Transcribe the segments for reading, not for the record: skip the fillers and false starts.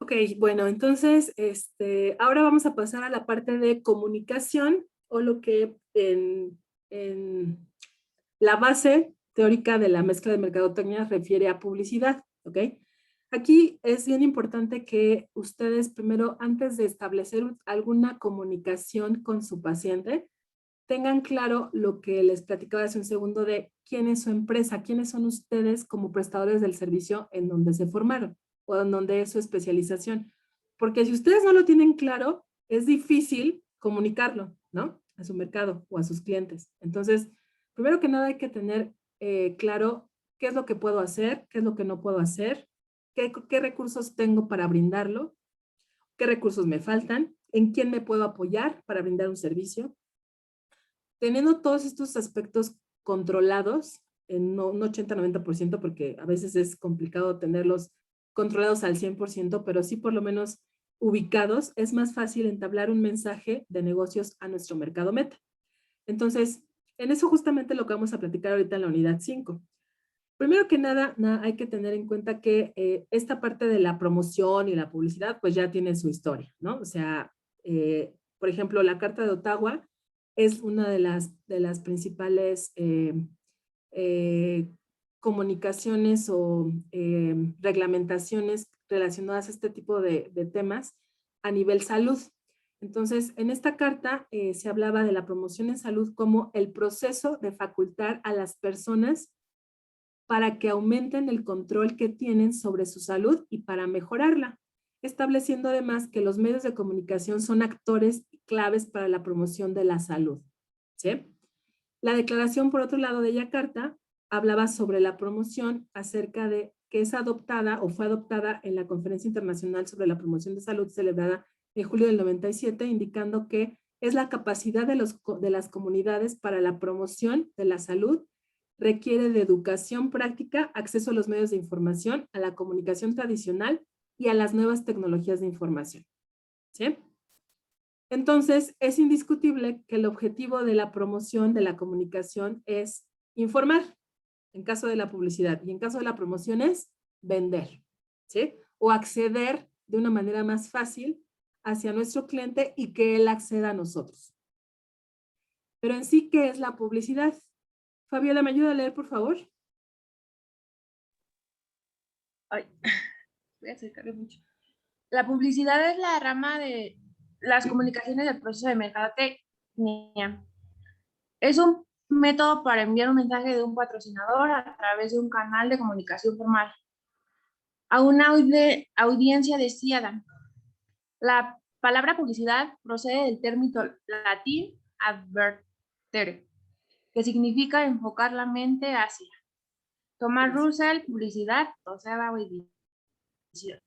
Ok, bueno, entonces, ahora vamos a pasar a la parte de comunicación o lo que en la base teórica de la mezcla de mercadotecnia refiere a publicidad, ¿ok? Aquí es bien importante que ustedes primero, antes de establecer alguna comunicación con su paciente, tengan claro lo que les platicaba hace un segundo de quién es su empresa, quiénes son ustedes como prestadores del servicio en donde se formaron o en donde es su especialización. Porque si ustedes no lo tienen claro, es difícil comunicarlo, ¿no? A su mercado o a sus clientes. Entonces, primero que nada hay que tener claro qué es lo que puedo hacer, qué es lo que no puedo hacer, qué recursos tengo para brindarlo, qué recursos me faltan, en quién me puedo apoyar para brindar un servicio. Teniendo todos estos aspectos controlados, en un 80-90%, porque a veces es complicado tenerlos controlados al 100%, pero sí por lo menos ubicados, es más fácil entablar un mensaje de negocios a nuestro mercado meta. Entonces, en eso justamente lo que vamos a platicar ahorita en la unidad 5. Primero que nada, hay que tener en cuenta que esta parte de la promoción y la publicidad, pues ya tiene su historia, ¿no? O sea, por ejemplo, la Carta de Ottawa es una de las principales eh, comunicaciones o reglamentaciones relacionadas a este tipo de temas a nivel salud. Entonces, en esta carta se hablaba de la promoción en salud como el proceso de facultar a las personas para que aumenten el control que tienen sobre su salud y para mejorarla, estableciendo además que los medios de comunicación son actores claves para la promoción de la salud. ¿Sí? La declaración, por otro lado, de Yakarta hablaba sobre la promoción acerca de que es adoptada o fue adoptada en la Conferencia Internacional sobre la Promoción de Salud celebrada en julio del 97, indicando que es la capacidad de las comunidades para la promoción de la salud, requiere de educación práctica, acceso a los medios de información, a la comunicación tradicional y a las nuevas tecnologías de información. ¿Sí? Entonces, es indiscutible que el objetivo de la promoción de la comunicación es informar, en caso de la publicidad, y en caso de la promoción es vender, ¿sí? O acceder de una manera más fácil hacia nuestro cliente y que él acceda a nosotros. Pero en sí, ¿qué es la publicidad? Fabiola, ¿me ayuda a leer, por favor? Ay, voy a acercarme mucho. La publicidad es la rama de las comunicaciones del proceso de mercadotecnia. Es un método para enviar un mensaje de un patrocinador a través de un canal de comunicación formal a una audiencia deseada. La palabra publicidad procede del término latín advertere, que significa enfocar la mente hacia. Thomas Gracias. Russell, publicidad, o sea, publicidad.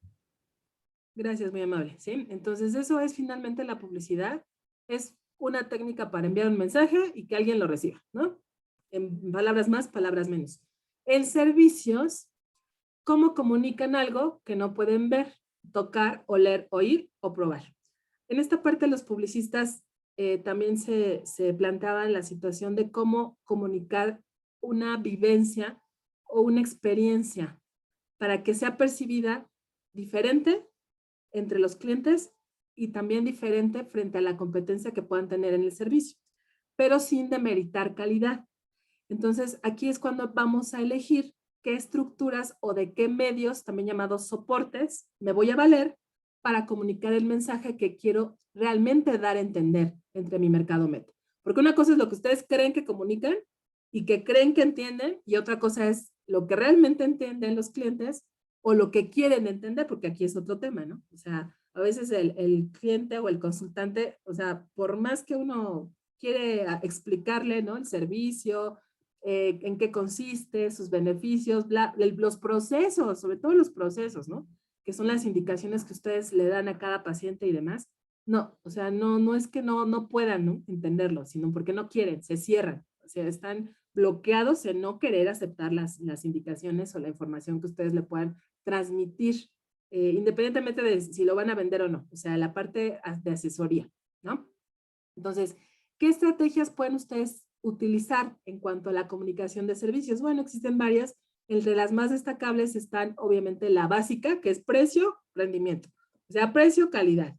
Gracias, muy amable. ¿Sí? Entonces, eso es finalmente la publicidad. Es una técnica para enviar un mensaje y que alguien lo reciba, ¿no? En palabras más, palabras menos. En servicios, ¿cómo comunican algo que no pueden ver, tocar, oler, oír o probar? En esta parte, los publicistas también se planteaban la situación de cómo comunicar una vivencia o una experiencia para que sea percibida diferente entre los clientes y también diferente frente a la competencia que puedan tener en el servicio, pero sin demeritar calidad. Entonces, aquí es cuando vamos a elegir qué estructuras o de qué medios, también llamados soportes, me voy a valer para comunicar el mensaje que quiero realmente dar a entender entre mi mercado meta. Porque una cosa es lo que ustedes creen que comunican y que creen que entienden, y otra cosa es lo que realmente entienden los clientes o lo que quieren entender, porque aquí es otro tema, ¿no? O sea, a veces el cliente o el consultante, o sea, por más que uno quiere explicarle, ¿no? El servicio, en qué consiste, sus beneficios, los procesos, sobre todo los procesos, ¿no? Que son las indicaciones que ustedes le dan a cada paciente y demás. No, o sea, no es que no puedan, ¿no? Entenderlo, sino porque no quieren, se cierran, o sea, están bloqueados en no querer aceptar las indicaciones o la información que ustedes le puedan transmitir, independientemente de si lo van a vender o no, o sea, la parte de asesoría, ¿no? Entonces, ¿qué estrategias pueden ustedes utilizar en cuanto a la comunicación de servicios? Bueno, existen varias. Entre las más destacables están, obviamente, la básica, que es precio, rendimiento. O sea, precio, calidad,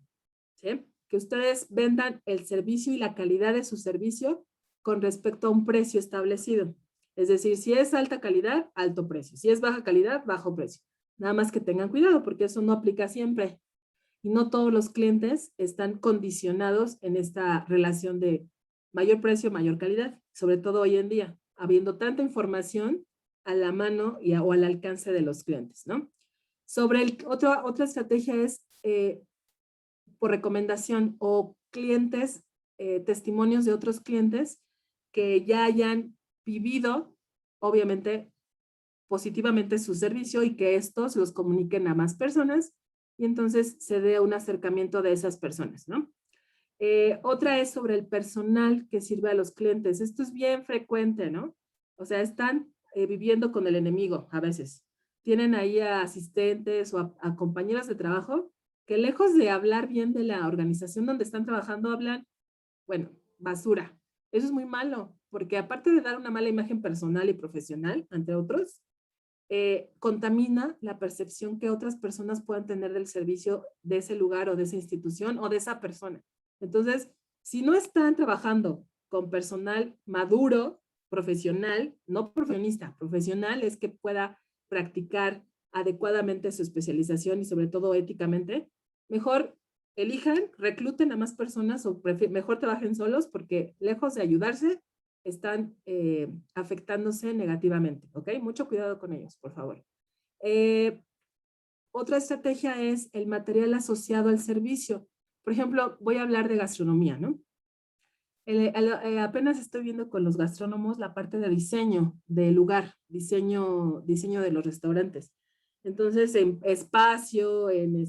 ¿sí? Que ustedes vendan el servicio y la calidad de su servicio con respecto a un precio establecido. Es decir, si es alta calidad, alto precio. Si es baja calidad, bajo precio. Nada más que tengan cuidado porque eso no aplica siempre. Y no todos los clientes están condicionados en esta relación de mayor precio, mayor calidad. Sobre todo hoy en día, habiendo tanta información a la mano o al alcance de los clientes, ¿no? Sobre otra estrategia es por recomendación o clientes, testimonios de otros clientes que ya hayan vivido, obviamente, positivamente su servicio y que estos los comuniquen a más personas y entonces se dé un acercamiento de esas personas, ¿no? Otra es sobre el personal que sirve a los clientes. Esto es bien frecuente, ¿no? O sea, están viviendo con el enemigo a veces. Tienen ahí a asistentes o a compañeros de trabajo que lejos de hablar bien de la organización donde están trabajando, hablan, bueno, basura. Eso es muy malo, porque aparte de dar una mala imagen personal y profesional ante otros, contamina la percepción que otras personas puedan tener del servicio de ese lugar o de esa institución o de esa persona. Entonces, si no están trabajando con personal maduro, profesional, no profesionista, profesional es que pueda practicar adecuadamente su especialización y sobre todo éticamente, mejor elijan, recluten a más personas o mejor trabajen solos porque lejos de ayudarse, están afectándose negativamente, ¿ok? Mucho cuidado con ellos, por favor. Otra estrategia es el material asociado al servicio. Por ejemplo, voy a hablar de gastronomía, ¿no? Apenas estoy viendo con los gastrónomos la parte de diseño del lugar, diseño de los restaurantes. Entonces, en espacio, en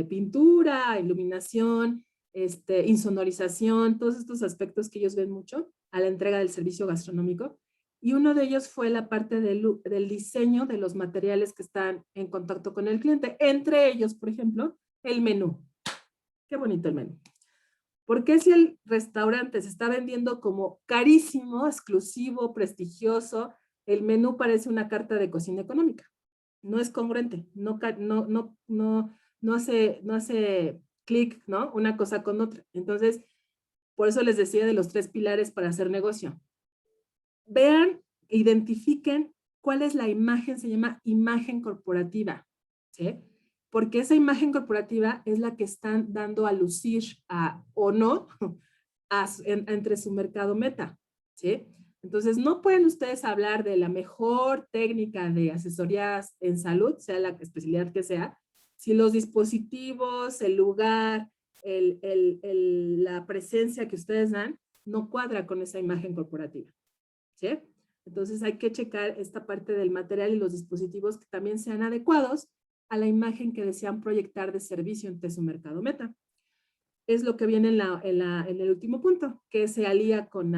pintura, iluminación, insonorización, todos estos aspectos que ellos ven mucho a la entrega del servicio gastronómico. Y uno de ellos fue la parte del diseño de los materiales que están en contacto con el cliente. Entre ellos, por ejemplo, el menú. Qué bonito el menú. ¿Por qué si el restaurante se está vendiendo como carísimo, exclusivo, prestigioso, el menú parece una carta de cocina económica? No es congruente, no hace clic, ¿no? Una cosa con otra. Entonces, por eso les decía de los 3 pilares para hacer negocio. Vean, identifiquen cuál es la imagen, se llama imagen corporativa, ¿sí? Porque esa imagen corporativa es la que están dando a lucir o no entre su mercado meta, ¿sí? Entonces, no pueden ustedes hablar de la mejor técnica de asesorías en salud, sea la especialidad que sea, si los dispositivos, el lugar, la presencia que ustedes dan, no cuadra con esa imagen corporativa, ¿sí? Entonces, hay que checar esta parte del material y los dispositivos que también sean adecuados a la imagen que desean proyectar de servicio ante su mercado meta. Es lo que viene en el último punto, que se alía con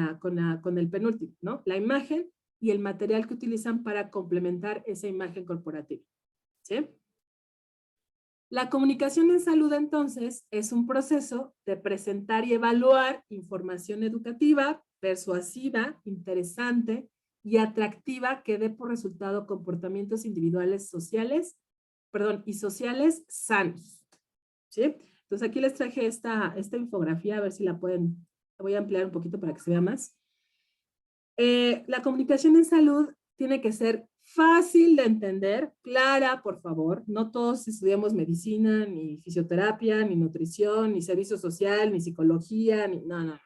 el penúltimo, ¿no? La imagen y el material que utilizan para complementar esa imagen corporativa, ¿sí? La comunicación en salud, entonces, es un proceso de presentar y evaluar información educativa, persuasiva, interesante y atractiva que dé por resultado comportamientos individuales y sociales sanos, ¿sí? Entonces aquí les traje esta infografía, a ver si la voy a ampliar un poquito para que se vea más. La comunicación en salud tiene que ser fácil de entender, clara, por favor. No todos estudiamos medicina, ni fisioterapia, ni nutrición, ni servicio social, ni psicología, no.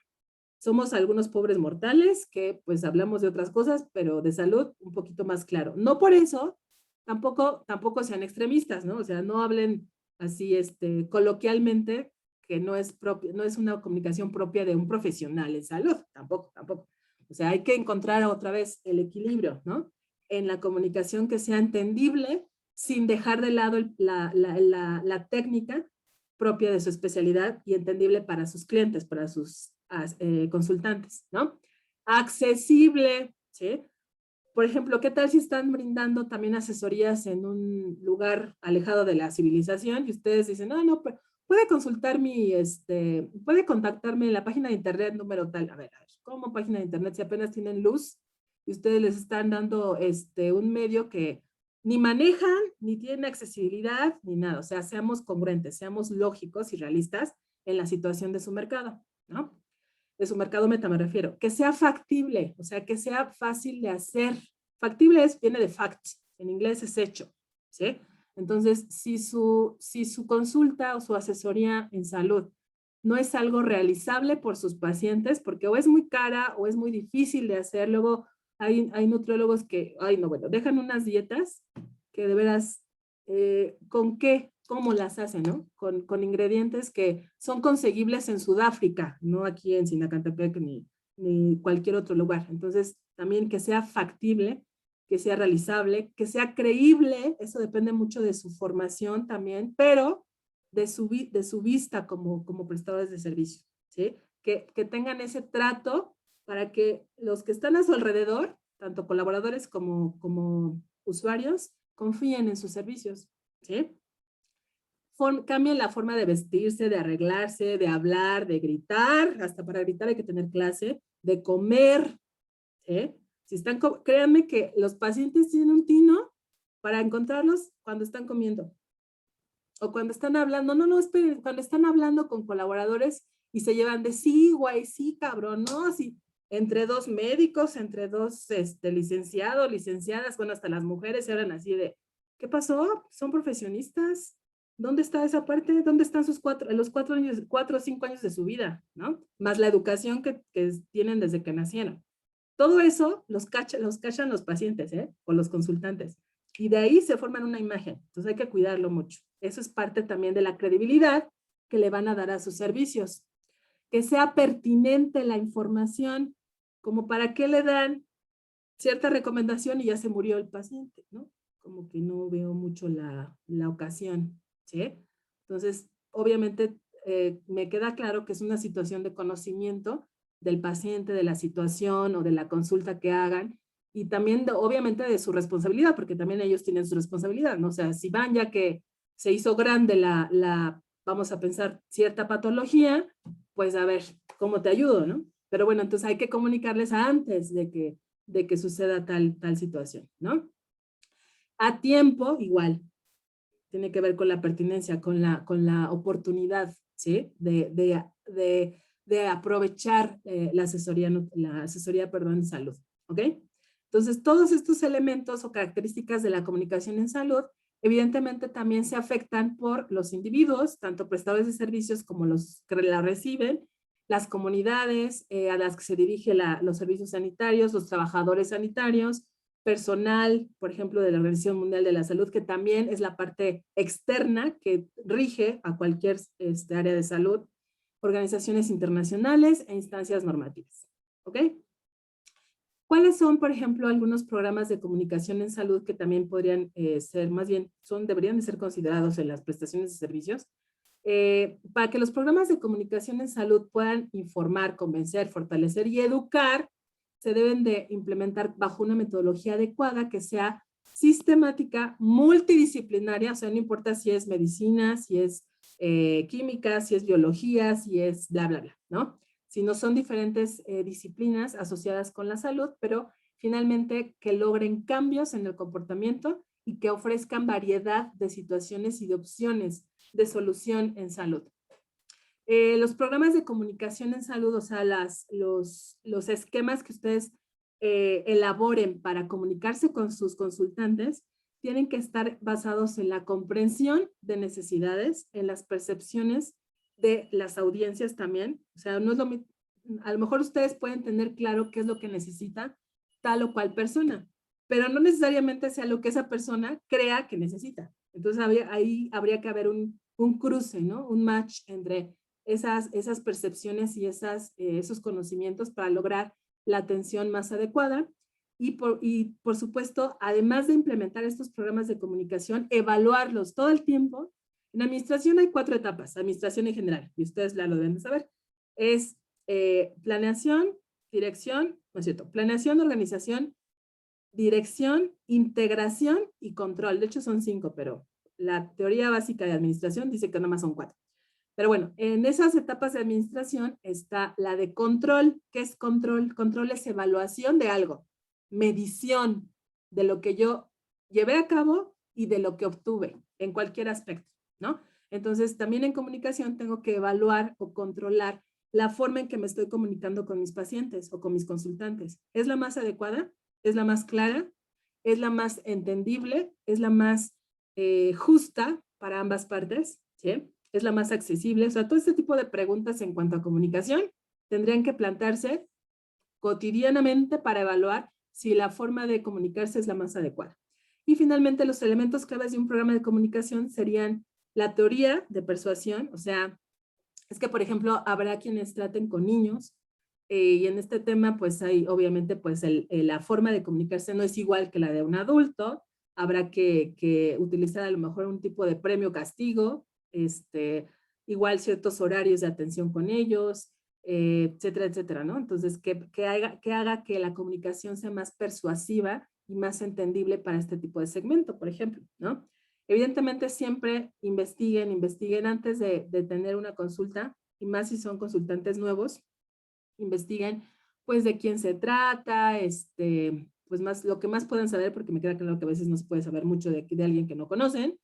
Somos algunos pobres mortales que pues hablamos de otras cosas, pero de salud un poquito más claro. No por eso, tampoco sean extremistas, ¿no? O sea, no hablen así coloquialmente, que no es una comunicación propia de un profesional en salud, tampoco. O sea, hay que encontrar otra vez el equilibrio, ¿no? En la comunicación que sea entendible sin dejar de lado la técnica propia de su especialidad y entendible para sus clientes, para sus consultantes, ¿no? Accesible, ¿sí? Por ejemplo, ¿qué tal si están brindando también asesorías en un lugar alejado de la civilización y ustedes dicen, no, puede consultar puede contactarme en la página de internet número tal? A ver, ¿cómo página de internet si apenas tienen luz y ustedes les están dando un medio que ni manejan, ni tienen accesibilidad, ni nada. O sea, seamos congruentes, seamos lógicos y realistas en la situación de su mercado, ¿no? De su mercado meta me refiero. Que sea factible, o sea, que sea fácil de hacer. Factible viene de fact, en inglés es hecho, ¿sí? Entonces, si su consulta o su asesoría en salud no es algo realizable por sus pacientes, porque o es muy cara o es muy difícil de hacer, luego hay nutriólogos que, ay no, bueno, dejan unas dietas que de veras, ¿con qué? ¿Cómo las hacen, no? Con ingredientes que son conseguibles en Sudáfrica, no aquí en Sinacantepec ni cualquier otro lugar. Entonces, también que sea factible, que sea realizable, que sea creíble, eso depende mucho de su formación también, pero de su vista como prestadores de servicio, ¿sí? Que tengan ese trato para que los que están a su alrededor, tanto colaboradores como usuarios, confíen en sus servicios, ¿sí? Cambien la forma de vestirse, de arreglarse, de hablar, de gritar, hasta para gritar hay que tener clase, de comer, ¿sí? Si están, créanme que los pacientes tienen un tino para encontrarlos cuando están comiendo o cuando están hablando, no, esperen, cuando están hablando con colaboradores y se llevan de sí, güey, sí, cabrón, no, sí, entre dos médicos, entre dos licenciados, licenciadas, bueno, hasta las mujeres se hablan así de, ¿qué pasó? Son profesionistas. ¿Dónde está esa parte? ¿Dónde están los 4 o 5 años de su vida, ¿no? Más la educación que tienen desde que nacieron. Todo eso los cachan los pacientes, ¿eh? O los consultantes. Y de ahí se forman una imagen. Entonces hay que cuidarlo mucho. Eso es parte también de la credibilidad que le van a dar a sus servicios. Que sea pertinente la información, como para qué le dan cierta recomendación y ya se murió el paciente, ¿no? Como que no veo mucho la ocasión, ¿sí? Entonces, obviamente, me queda claro que es una situación de conocimiento del paciente, de la situación o de la consulta que hagan, y también, obviamente, de su responsabilidad, porque también ellos tienen su responsabilidad, ¿no? O sea, si van ya que se hizo grande vamos a pensar, cierta patología, pues a ver, ¿cómo te ayudo, no? Pero bueno, entonces hay que comunicarles antes de que suceda tal situación, ¿no? A tiempo, igual, tiene que ver con la pertinencia, con la oportunidad, ¿sí? De aprovechar la asesoría, perdón, en salud, ¿ok? Entonces, todos estos elementos o características de la comunicación en salud, evidentemente también se afectan por los individuos, tanto prestadores de servicios como los que la reciben, las comunidades a las que se dirigen los servicios sanitarios, los trabajadores sanitarios, personal, por ejemplo, de la Organización Mundial de la Salud, que también es la parte externa que rige a cualquier área de salud, organizaciones internacionales e instancias normativas. ¿Ok? ¿Cuáles son, por ejemplo, algunos programas de comunicación en salud que también podrían ser, más bien, deberían de ser considerados en las prestaciones de servicios? Para que los programas de comunicación en salud puedan informar, convencer, fortalecer y educar, se deben de implementar bajo una metodología adecuada que sea sistemática, multidisciplinaria, o sea, no importa si es medicina, si es química, si es biología, si es bla, bla, bla, ¿no? Si no son diferentes disciplinas asociadas con la salud, pero finalmente que logren cambios en el comportamiento y que ofrezcan variedad de situaciones y de opciones de solución en salud. Los programas de comunicación en salud, o sea, los esquemas que ustedes elaboren para comunicarse con sus consultantes, tienen que estar basados en la comprensión de necesidades, en las percepciones de las audiencias también. O sea, no es a lo mejor ustedes pueden tener claro qué es lo que necesita tal o cual persona, pero no necesariamente sea lo que esa persona crea que necesita. Entonces, ahí habría que haber un cruce, ¿no? Un match entre esas percepciones y esos conocimientos para lograr la atención más adecuada. Y por supuesto, además de implementar estos programas de comunicación, evaluarlos todo el tiempo. En administración hay 4 etapas, administración en general, y ustedes lo deben de saber. Es planeación, dirección, no es cierto, planeación, organización, dirección, integración y control. De hecho son 5, pero la teoría básica de administración dice que nada más son 4. Pero bueno, en esas etapas de administración está la de control. ¿Qué es control? Control es evaluación de algo, medición de lo que yo llevé a cabo y de lo que obtuve en cualquier aspecto, ¿no? Entonces, también en comunicación tengo que evaluar o controlar la forma en que me estoy comunicando con mis pacientes o con mis consultantes. ¿Es la más adecuada? ¿Es la más clara? ¿Es la más entendible? ¿Es la más justa para ambas partes? ¿Sí? ¿Es la más accesible? O sea, todo este tipo de preguntas en cuanto a comunicación tendrían que plantearse cotidianamente para evaluar si la forma de comunicarse es la más adecuada. Y finalmente, los elementos claves de un programa de comunicación serían la teoría de persuasión, o sea, es que, por ejemplo, habrá quienes traten con niños y en este tema, pues hay, obviamente, pues la forma de comunicarse no es igual que la de un adulto, habrá que utilizar a lo mejor un tipo de premio castigo, igual ciertos horarios de atención con ellos, etcétera, etcétera, ¿no? Entonces, que haga que la comunicación sea más persuasiva y más entendible para este tipo de segmento, por ejemplo, ¿no? Evidentemente siempre investiguen antes de tener una consulta, y más si son consultantes nuevos, investiguen pues de quién se trata, pues más, lo que más puedan saber, porque me queda claro que a veces no se puede saber mucho de alguien que no conocen,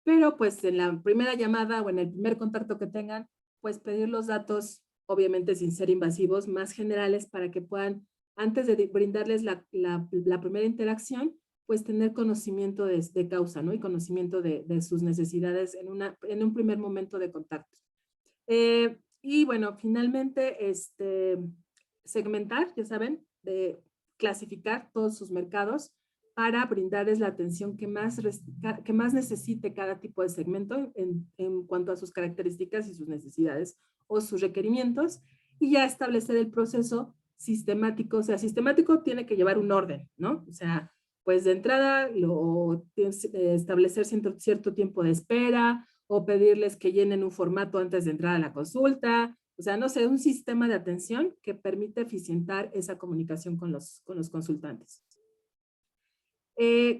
pero pues en la primera llamada o en el primer contacto que tengan, pues pedir los datos, obviamente sin ser invasivos, más generales para que puedan, antes de brindarles la primera interacción, pues tener conocimiento de causa, ¿no? Y conocimiento de sus necesidades en un primer momento de contacto. Y bueno, finalmente, segmentar, ya saben, de clasificar todos sus mercados para brindarles la atención que más necesite cada tipo de segmento en cuanto a sus características y sus necesidades o sus requerimientos, y ya establecer el proceso sistemático. O sea, sistemático tiene que llevar un orden, ¿no? O sea, pues de entrada establecer cierto tiempo de espera o pedirles que llenen un formato antes de entrar a la consulta. O sea, no sé, un sistema de atención que permite eficientar esa comunicación con los consultantes.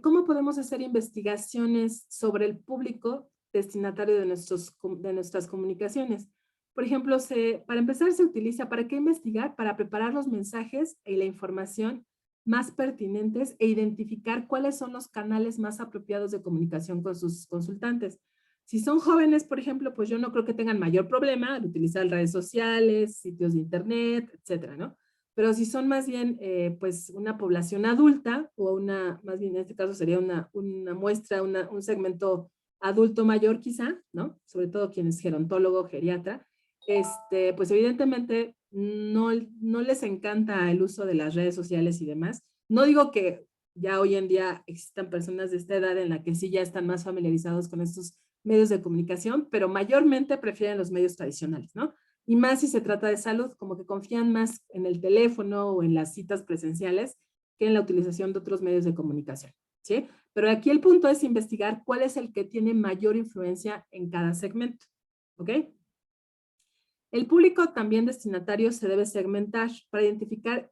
¿Cómo podemos hacer investigaciones sobre el público destinatario de nuestras comunicaciones? Por ejemplo, para empezar se utiliza, ¿para qué investigar? Para preparar los mensajes y la información más pertinentes e identificar cuáles son los canales más apropiados de comunicación con sus consultantes. Si son jóvenes, por ejemplo, pues yo no creo que tengan mayor problema al utilizar redes sociales, sitios de internet, etcétera, ¿no? Pero si son más bien, pues, una población adulta, o más bien en este caso sería una muestra, un segmento adulto mayor quizá, ¿no? Sobre todo quien es gerontólogo, geriatra, pues evidentemente no les encanta el uso de las redes sociales y demás. No digo que ya hoy en día existan personas de esta edad en la que sí ya están más familiarizados con estos medios de comunicación, pero mayormente prefieren los medios tradicionales, ¿no? Y más si se trata de salud, como que confían más en el teléfono o en las citas presenciales que en la utilización de otros medios de comunicación, ¿sí? Pero aquí el punto es investigar cuál es el que tiene mayor influencia en cada segmento, ¿ok? El público también destinatario se debe segmentar para identificar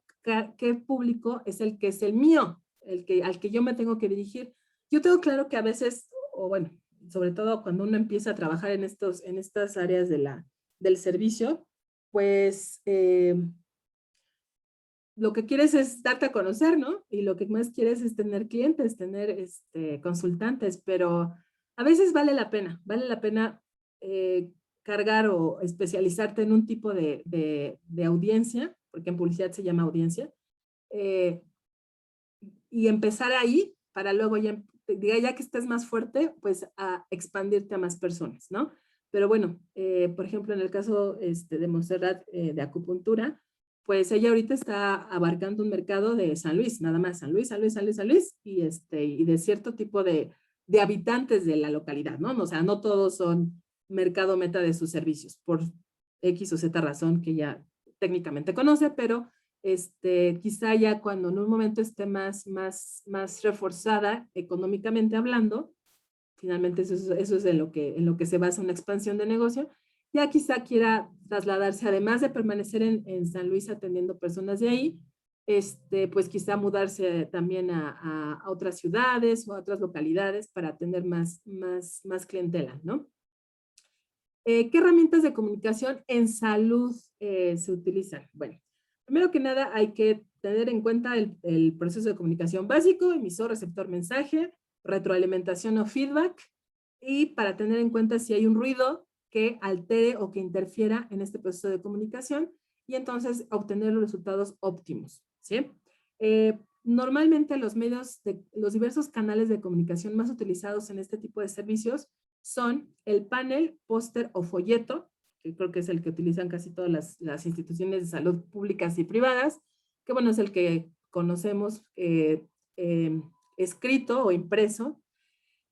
qué público es el mío, al que yo me tengo que dirigir. Yo tengo claro que a veces, o bueno, sobre todo cuando uno empieza a trabajar en estas áreas del servicio, pues lo que quieres es darte a conocer, ¿no? Y lo que más quieres es tener clientes, tener consultantes, pero a veces vale la pena cargar o especializarte en un tipo de audiencia, porque en publicidad se llama audiencia, eh, y empezar ahí para luego ya que estés más fuerte, pues a expandirte a más personas, ¿no? Pero bueno, por ejemplo, en el caso de Montserrat de acupuntura, pues ella ahorita está abarcando un mercado de San Luis, nada más, San Luis, y de cierto tipo de habitantes de la localidad, ¿no? O sea, no todos son mercado meta de sus servicios, por X o Z razón que ya técnicamente conoce, pero quizá ya cuando en un momento esté más reforzada económicamente hablando, finalmente eso es en lo que se basa una expansión de negocio, ya quizá quiera trasladarse, además de permanecer en San Luis atendiendo personas de ahí, pues quizá mudarse también a otras ciudades o a otras localidades para atender más clientela, ¿no? ¿Qué herramientas de comunicación en salud se utilizan? Bueno, primero que nada hay que tener en cuenta el proceso de comunicación básico, emisor, receptor, mensaje, retroalimentación o feedback, y para tener en cuenta si hay un ruido que altere o que interfiera en este proceso de comunicación, y entonces obtener los resultados óptimos, ¿sí? Normalmente los diversos canales de comunicación más utilizados en este tipo de servicios son el panel, póster o folleto, que creo que es el que utilizan casi todas las instituciones de salud públicas y privadas, que bueno, es el que conocemos escrito o impreso.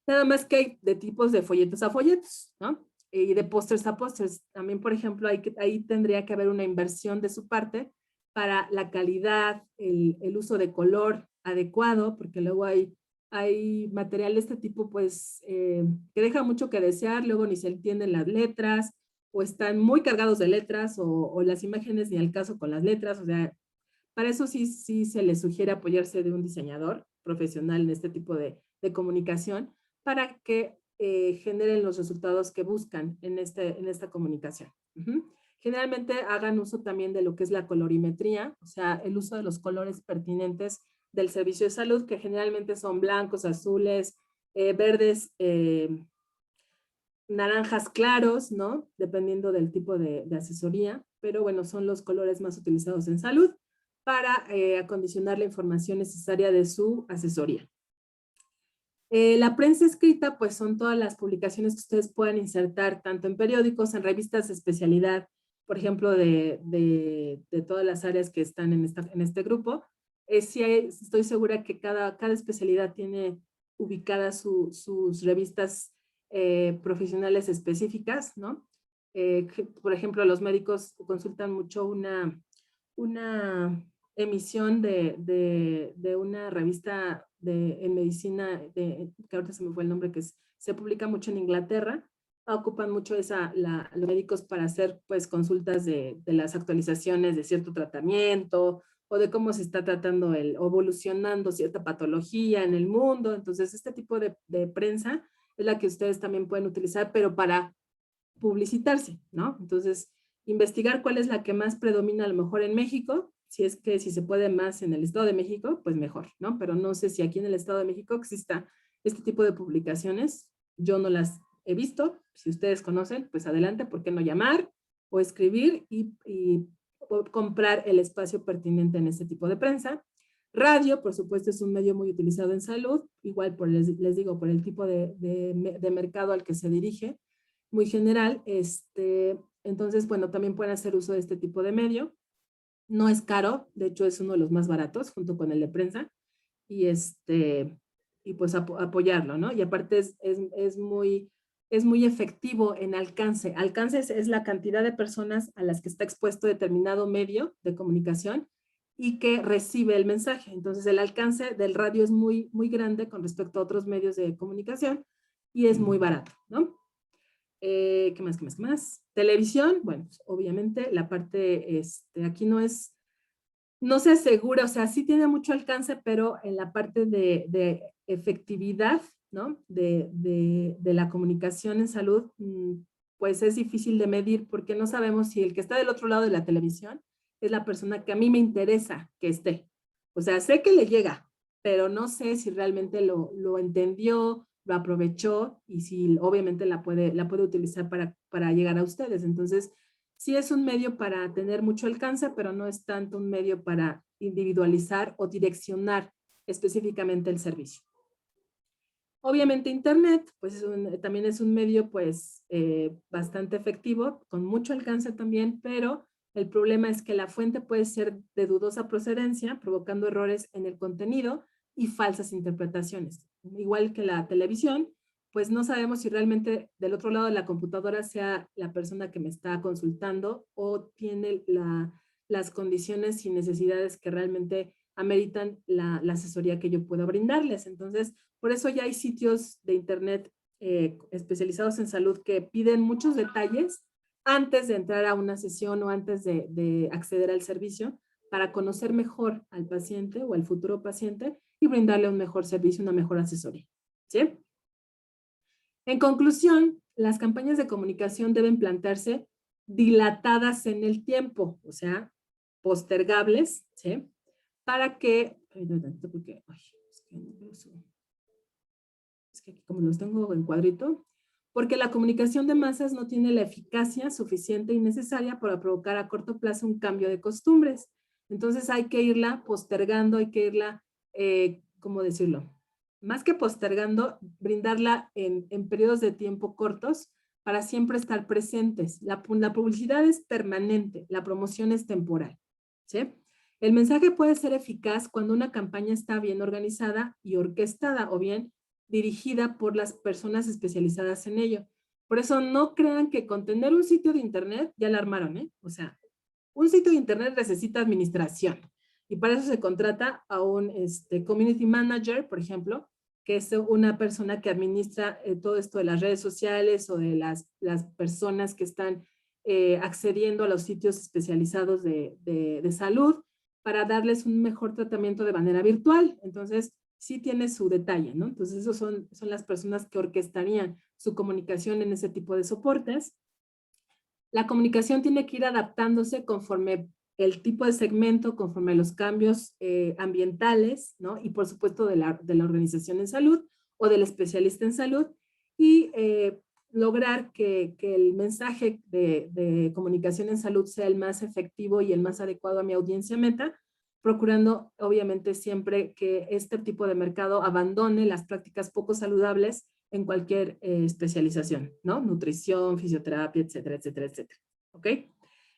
Nada más que hay de tipos de folletos a folletos, ¿no? Y de pósters a pósters. También, por ejemplo, ahí tendría que haber una inversión de su parte para la calidad, el uso de color adecuado, porque luego hay material de este tipo, pues, que deja mucho que desear, luego ni se entienden las letras, o están muy cargados de letras, o las imágenes ni al caso con las letras. O sea, para eso sí se les sugiere apoyarse de un diseñador profesional en este tipo de comunicación, para que generen los resultados que buscan en esta comunicación. Generalmente hagan uso también de lo que es la colorimetría, o sea, el uso de los colores pertinentes del servicio de salud, que generalmente son blancos, azules, verdes, naranjas claros, ¿no? Dependiendo del tipo de asesoría, pero bueno, son los colores más utilizados en salud para acondicionar la información necesaria de su asesoría. La prensa escrita, pues son todas las publicaciones que ustedes puedan insertar, tanto en periódicos, en revistas de especialidad, por ejemplo, de todas las áreas que están en este grupo. Sí estoy segura que cada especialidad tiene ubicadas sus revistas profesionales específicas, ¿no? Por ejemplo, los médicos consultan mucho una emisión de una revista en medicina, que ahorita se me fue el nombre, se publica mucho en Inglaterra. Ocupan mucho los médicos para hacer pues consultas de las actualizaciones de cierto tratamiento, o de cómo se está tratando o evolucionando cierta patología en el mundo. Entonces, este tipo de prensa es la que ustedes también pueden utilizar, pero para publicitarse, ¿no? Entonces, investigar cuál es la que más predomina a lo mejor en México, si se puede más en el Estado de México, pues mejor, ¿no? Pero no sé si aquí en el Estado de México exista este tipo de publicaciones. Yo no las he visto. Si ustedes conocen, pues adelante, ¿por qué no llamar o escribir y comprar el espacio pertinente en este tipo de prensa? Radio, por supuesto, es un medio muy utilizado en salud, igual les digo, por el tipo de mercado al que se dirige, muy general. Entonces, bueno, también pueden hacer uso de este tipo de medio. No es caro, de hecho es uno de los más baratos, junto con el de prensa, y, y pues apoyarlo, ¿no? Y aparte es muy efectivo en alcance. Alcance es la cantidad de personas a las que está expuesto determinado medio de comunicación y que recibe el mensaje. Entonces, el alcance del radio es muy grande con respecto a otros medios de comunicación, y es muy barato, ¿no? ¿Qué más, qué más, qué más? Televisión, bueno, pues, obviamente la parte, aquí no se asegura, o sea, sí tiene mucho alcance, pero en la parte de efectividad, ¿no? De la comunicación en salud, pues es difícil de medir, porque no sabemos si el que está del otro lado de la televisión es la persona que a mí me interesa que esté. O sea, sé que le llega, pero no sé si realmente lo entendió, lo aprovechó, y si obviamente la puede utilizar para llegar a ustedes. Entonces, sí es un medio para tener mucho alcance, pero no es tanto un medio para individualizar o direccionar específicamente el servicio. Obviamente Internet, pues también es un medio pues bastante efectivo, con mucho alcance también, pero el problema es que la fuente puede ser de dudosa procedencia, provocando errores en el contenido y falsas interpretaciones. Igual que la televisión, pues no sabemos si realmente del otro lado de la computadora sea la persona que me está consultando, o tiene las condiciones y necesidades que realmente ameritan la asesoría que yo puedo brindarles. Entonces, por eso ya hay sitios de internet especializados en salud que piden muchos detalles antes de entrar a una sesión o antes de acceder al servicio, para conocer mejor al paciente o al futuro paciente y brindarle un mejor servicio, una mejor asesoría. ¿Sí? En conclusión, las campañas de comunicación deben plantearse dilatadas en el tiempo, o sea, postergables, ¿sí? Para que, porque, ay, es que no veo que aquí como los tengo en cuadrito, porque la comunicación de masas no tiene la eficacia suficiente y necesaria para provocar a corto plazo un cambio de costumbres. Entonces hay que irla postergando, hay que irla, ¿cómo decirlo? Más que postergando, brindarla en periodos de tiempo cortos para siempre estar presentes. La publicidad es permanente, la promoción es temporal, ¿sí? El mensaje puede ser eficaz cuando una campaña está bien organizada y orquestada o bien dirigida por las personas especializadas en ello. Por eso no crean que con tener un sitio de internet ya la armaron, ¿eh? O sea, un sitio de internet necesita administración y para eso se contrata a un community manager, por ejemplo, que es una persona que administra todo esto de las redes sociales o de las personas que están accediendo a los sitios especializados de salud para darles un mejor tratamiento de manera virtual. Entonces, sí tiene su detalle, ¿no? Entonces, esos son las personas que orquestarían su comunicación en ese tipo de soportes. La comunicación tiene que ir adaptándose conforme el tipo de segmento, conforme los cambios ambientales, ¿no? Y por supuesto de la organización en salud o del especialista en salud y lograr que el mensaje de comunicación en salud sea el más efectivo y el más adecuado a mi audiencia meta, procurando obviamente siempre que este tipo de mercado abandone las prácticas poco saludables en cualquier especialización, ¿no? Nutrición, fisioterapia, etcétera, etcétera, etcétera. ¿Ok?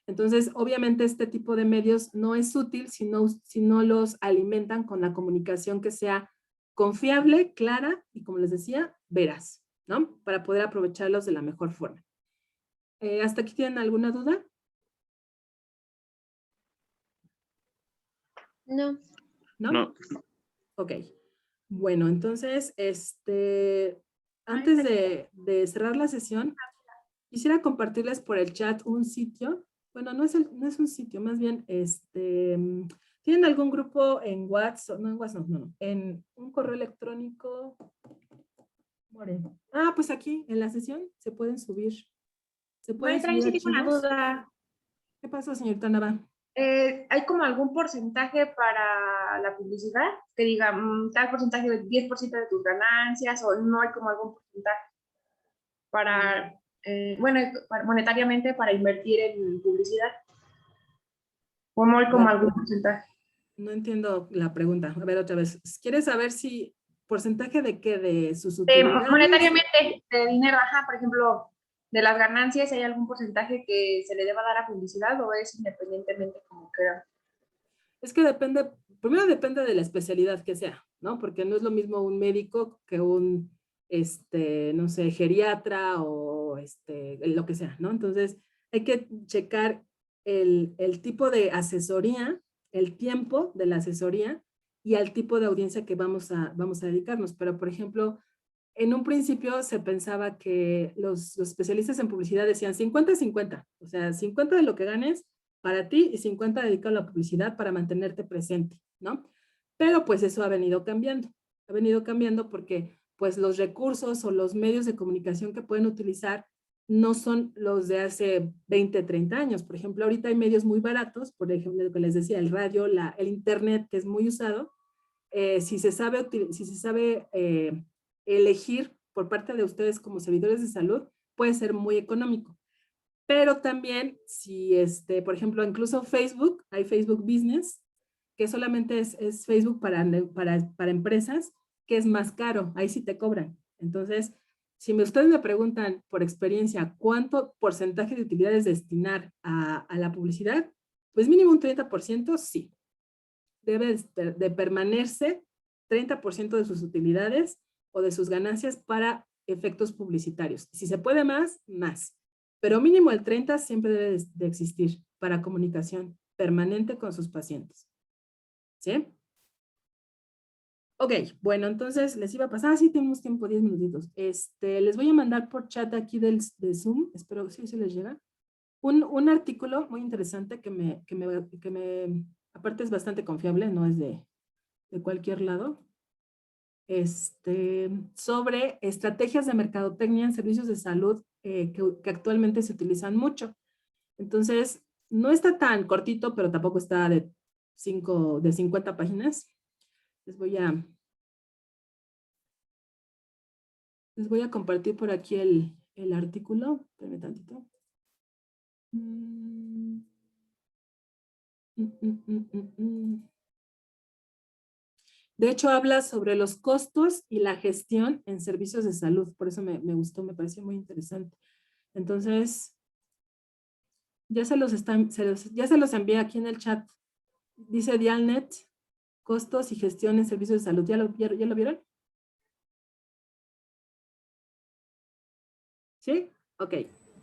Entonces, obviamente este tipo de medios no es útil si no los alimentan con la comunicación que sea confiable, clara y, como les decía, veraz, ¿no? Para poder aprovecharlos de la mejor forma. ¿Hasta aquí tienen alguna duda? No. ¿No? No. Ok. Bueno, entonces, antes de cerrar la sesión, quisiera compartirles por el chat un sitio. Bueno, no es un sitio, más bien, ¿tienen algún grupo en WhatsApp? No, en WhatsApp, no, en un correo electrónico. Moreno. Ah, pues aquí, en la sesión, se pueden subir. Se pueden Maestra, yo subir sí tengo una archivos. duda. ¿Qué pasó, señorita Nava? ¿Hay como algún porcentaje para la publicidad? Que diga, tal porcentaje de 10% de tus ganancias, o no hay como algún porcentaje para, monetariamente para invertir en publicidad? ¿O no hay como algún porcentaje? No entiendo la pregunta. A ver, otra vez. ¿Quieres saber si porcentaje de qué? ¿De sus utilidades? Monetariamente, de dinero, ajá, por ejemplo, de las ganancias, ¿hay algún porcentaje que se le deba dar a publicidad o es independientemente como quiera? Es que depende, primero depende de la especialidad que sea, ¿no? Porque no es lo mismo un médico que un, no sé, geriatra o lo que sea, ¿no? Entonces, hay que checar el tipo de asesoría, el tiempo de la asesoría y al tipo de audiencia que vamos a dedicarnos. Pero, por ejemplo, en un principio se pensaba que los especialistas en publicidad decían 50-50, o sea, 50 de lo que ganes para ti y 50 dedicado a la publicidad para mantenerte presente, ¿no? Pero pues eso ha venido cambiando porque pues los recursos o los medios de comunicación que pueden utilizar no son los de hace 20, 30 años. Por ejemplo, ahorita hay medios muy baratos, por ejemplo, lo que les decía, el radio, el internet, que es muy usado. Si se sabe elegir por parte de ustedes como servidores de salud, puede ser muy económico. Pero también, si por ejemplo, incluso Facebook, hay Facebook Business, que solamente es Facebook para empresas, que es más caro, ahí sí te cobran. Entonces, si ustedes me preguntan por experiencia cuánto porcentaje de utilidades destinar a la publicidad, pues mínimo un 30%, sí. Debe de permanecer 30% de sus utilidades o de sus ganancias para efectos publicitarios. Si se puede más, más. Pero mínimo el 30 siempre debe de existir para comunicación permanente con sus pacientes. ¿Sí? Ok, bueno, entonces les iba a pasar, sí tenemos tiempo, 10 minutitos. Les voy a mandar por chat aquí de Zoom, espero que sí se les llega, un artículo muy interesante que me, aparte es bastante confiable, no es de cualquier lado, sobre estrategias de mercadotecnia en servicios de salud que actualmente se utilizan mucho. Entonces, no está tan cortito, pero tampoco está de 50 páginas. Les voy a Les voy a compartir por aquí el artículo. Espérame tantito. De hecho, habla sobre los costos y la gestión en servicios de salud. Por eso me gustó, me pareció muy interesante. Entonces, ya se los envié aquí en el chat. Dice Dialnet, costos y gestión en servicios de salud. ¿Ya lo vieron? ¿Sí? Ok.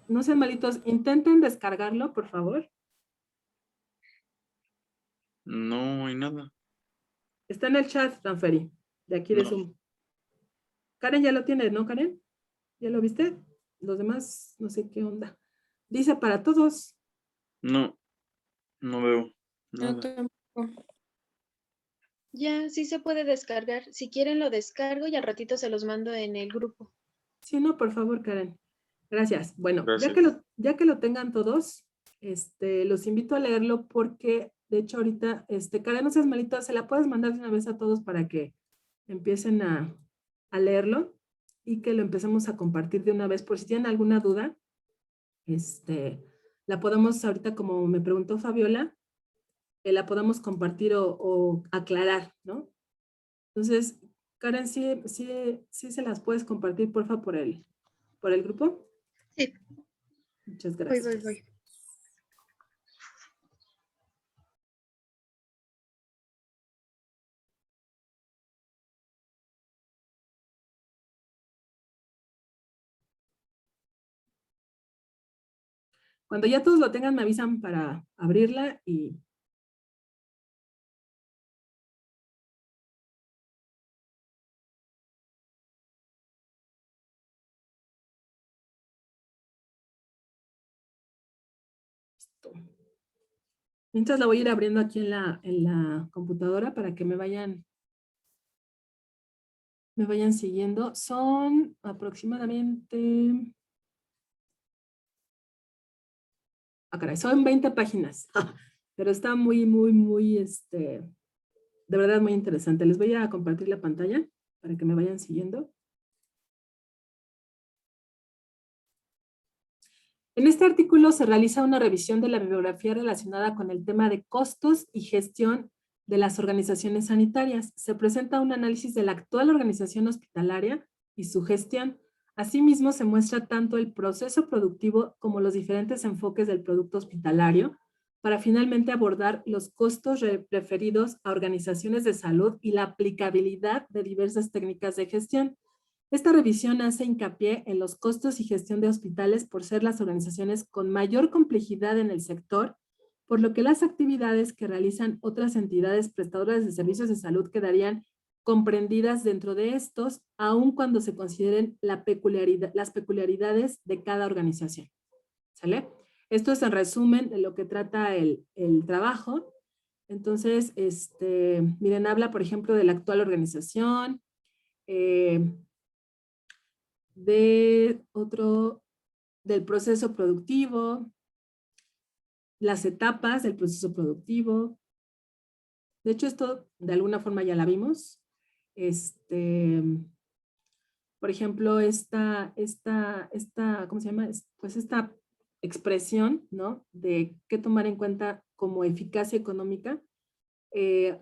No sean malitos. Intenten descargarlo, por favor. No hay nada. Está en el chat, Ranferi, de aquí de No. Zoom. Karen ya lo tiene, ¿no, Karen? ¿Ya lo viste? Los demás, no sé qué onda. Dice para todos. No, no veo No, nada. tampoco. Ya, sí se puede descargar. Si quieren lo descargo y al ratito se los mando en el grupo. Sí, no, por favor, Karen. Gracias. Bueno, Gracias. ya que lo tengan todos, los invito a leerlo porque, de hecho, ahorita, Karen, no seas malito, se la puedes mandar de una vez a todos para que empiecen a leerlo y que lo empecemos a compartir de una vez. Por si tienen alguna duda, la podemos ahorita, como me preguntó Fabiola, la podamos compartir o aclarar, ¿no? Entonces, Karen, sí se las puedes compartir, porfa, por el grupo. Sí. Muchas gracias. Voy. Cuando ya todos lo tengan, me avisan para abrirla y... Listo. Mientras la voy a ir abriendo aquí en la computadora para que me vayan siguiendo. Son aproximadamente... Ah, caray, son 20 páginas, pero está muy, de verdad muy interesante. Les voy a compartir la pantalla para que me vayan siguiendo. En este artículo se realiza una revisión de la bibliografía relacionada con el tema de costos y gestión de las organizaciones sanitarias. Se presenta un análisis de la actual organización hospitalaria y su gestión. Asimismo, se muestra tanto el proceso productivo como los diferentes enfoques del producto hospitalario para finalmente abordar los costos referidos a organizaciones de salud y la aplicabilidad de diversas técnicas de gestión. Esta revisión hace hincapié en los costos y gestión de hospitales por ser las organizaciones con mayor complejidad en el sector, por lo que las actividades que realizan otras entidades prestadoras de servicios de salud quedarían comprendidas dentro de estos, aun cuando se consideren las peculiaridades de cada organización. ¿Sale? Esto es en resumen de lo que trata el trabajo. Entonces, miren, habla, por ejemplo, de la actual organización, del proceso productivo, las etapas del proceso productivo. De hecho, esto de alguna forma ya la vimos. Por ejemplo, ¿cómo se llama? Pues esta expresión, ¿no? De qué tomar en cuenta como eficacia económica,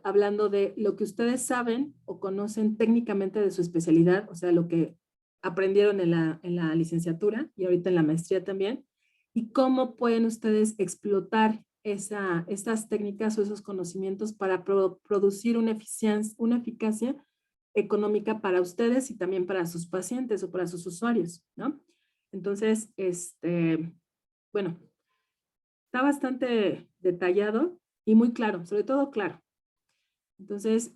hablando de lo que ustedes saben o conocen técnicamente de su especialidad, o sea, lo que aprendieron en la licenciatura y ahorita en la maestría también, y cómo pueden ustedes explotar esas técnicas o esos conocimientos para producir una eficacia económica para ustedes y también para sus pacientes o para sus usuarios, ¿no? Entonces, bueno, está bastante detallado y muy claro, sobre todo claro. Entonces,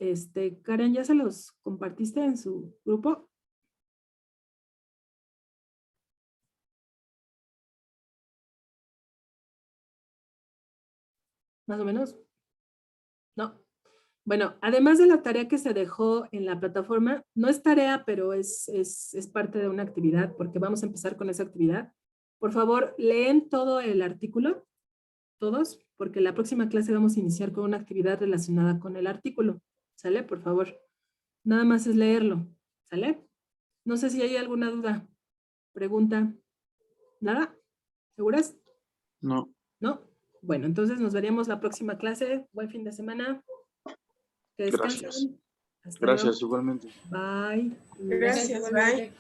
Karen, ¿ya se los compartiste en su grupo? ¿Más o menos? No. Bueno, además de la tarea que se dejó en la plataforma, no es tarea, pero es parte de una actividad, porque vamos a empezar con esa actividad. Por favor, leen todo el artículo, todos, porque la próxima clase vamos a iniciar con una actividad relacionada con el artículo. ¿Sale? Por favor. Nada más es leerlo. ¿Sale? No sé si hay alguna duda, pregunta. ¿Nada? ¿Seguras? No. ¿No? Bueno, entonces nos veríamos la próxima clase. Buen fin de semana. Que descansen. Gracias. Hasta Gracias, luego. igualmente. Bye. Gracias, bye.